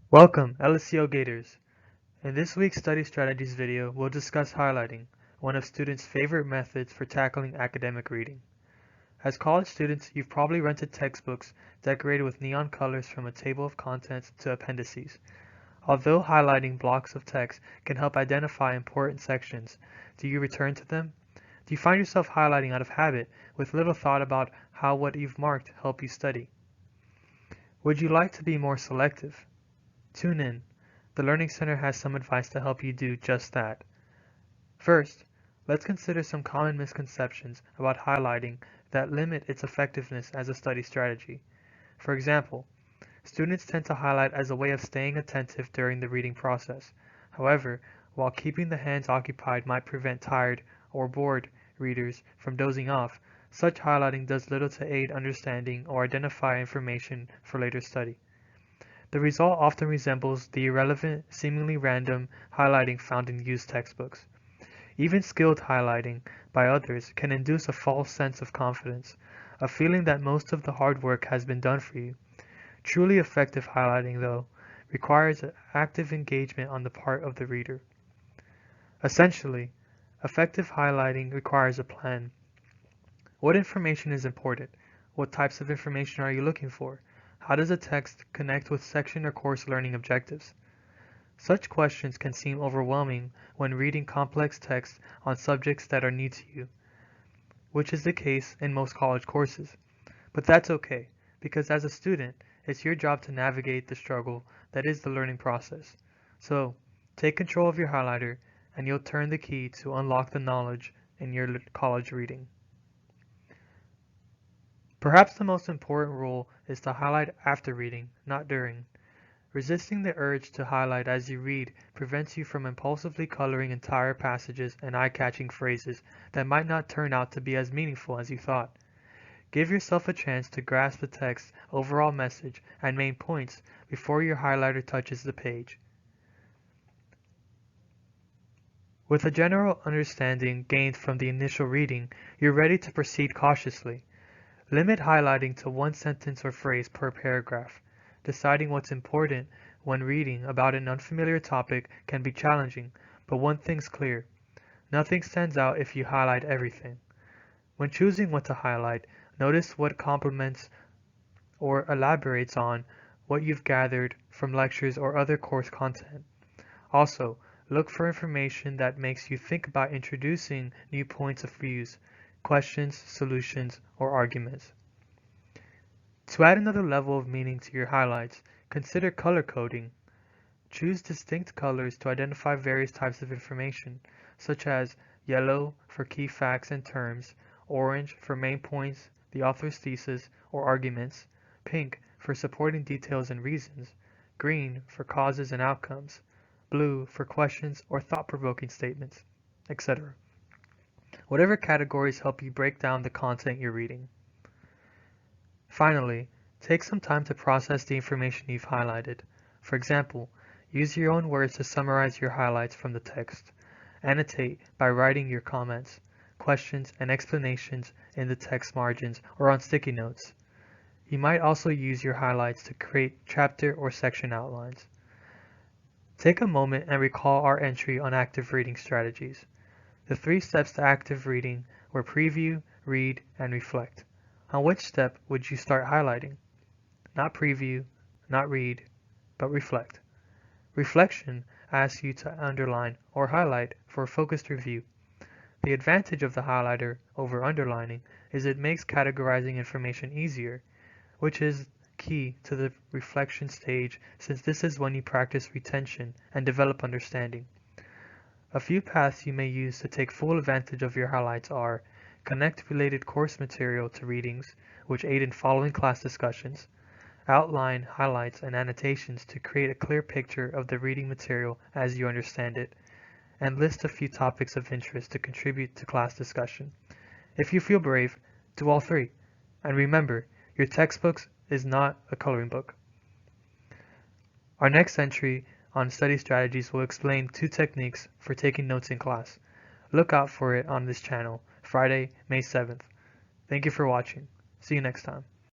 Welcome, LSCO Gators. In this week's Study Strategies video, we'll discuss highlighting, one of students' favorite methods for tackling academic reading. As college students, you've probably rented textbooks decorated with neon colors from a table of contents to appendices. Although highlighting blocks of text can help identify important sections, do you return to them? Do you find yourself highlighting out of habit with little thought about how what you've marked help you study? Would you like to be more selective? Tune in. The Learning Center has some advice to help you do just that. First, let's consider some common misconceptions about highlighting that limit its effectiveness as a study strategy. For example, students tend to highlight as a way of staying attentive during the reading process. However, while keeping the hands occupied might prevent tired or bored readers from dozing off, such highlighting does little to aid understanding or identify information for later study. The result often resembles the irrelevant, seemingly random highlighting found in used textbooks. Even skilled highlighting by others can induce a false sense of confidence, a feeling that most of the hard work has been done for you. Truly effective highlighting, though, requires active engagement on the part of the reader. Essentially, effective highlighting requires a plan. What information is important? What types of information are you looking for? How does a text connect with section or course learning objectives? Such questions can seem overwhelming when reading complex texts on subjects that are new to you, which is the case in most college courses. But that's okay, because as a student, it's your job to navigate the struggle that is the learning process. So, take control of your highlighter, and you'll turn the key to unlock the knowledge in your college reading. Perhaps the most important rule is to highlight after reading, not during. Resisting the urge to highlight as you read prevents you from impulsively coloring entire passages and eye-catching phrases that might not turn out to be as meaningful as you thought. Give yourself a chance to grasp the text's overall message and main points before your highlighter touches the page. With a general understanding gained from the initial reading, you're ready to proceed cautiously. Limit highlighting to one sentence or phrase per paragraph. Deciding what's important when reading about an unfamiliar topic can be challenging, but one thing's clear. Nothing stands out if you highlight everything. When choosing what to highlight, notice what complements or elaborates on what you've gathered from lectures or other course content. Also, look for information that makes you think about introducing new points of views, questions, solutions, or arguments. To add another level of meaning to your highlights, consider color coding. Choose distinct colors to identify various types of information, such as yellow for key facts and terms, orange for main points, the author's thesis or arguments, pink for supporting details and reasons, green for causes and outcomes, blue for questions or thought-provoking statements, etc. Whatever categories help you break down the content you're reading. Finally, take some time to process the information you've highlighted. For example, use your own words to summarize your highlights from the text. Annotate by writing your comments, questions, and explanations in the text margins or on sticky notes. You might also use your highlights to create chapter or section outlines. Take a moment and recall our entry on active reading strategies. The 3 steps to active reading were preview, read, and reflect. On which step would you start highlighting? Not preview, not read, but reflect. Reflection asks you to underline or highlight for a focused review. The advantage of the highlighter over underlining is it makes categorizing information easier, which is key to the reflection stage since this is when you practice retention and develop understanding. A few paths you may use to take full advantage of your highlights are connect related course material to readings, which aid in following class discussions, outline, highlights, and annotations to create a clear picture of the reading material as you understand it, and list a few topics of interest to contribute to class discussion. If you feel brave, do all 3. And remember, your textbook is not a coloring book. Our next entry on study strategies will explain 2 techniques for taking notes in class. Look out for it on this channel, Friday, May 7th. Thank you for watching. See you next time.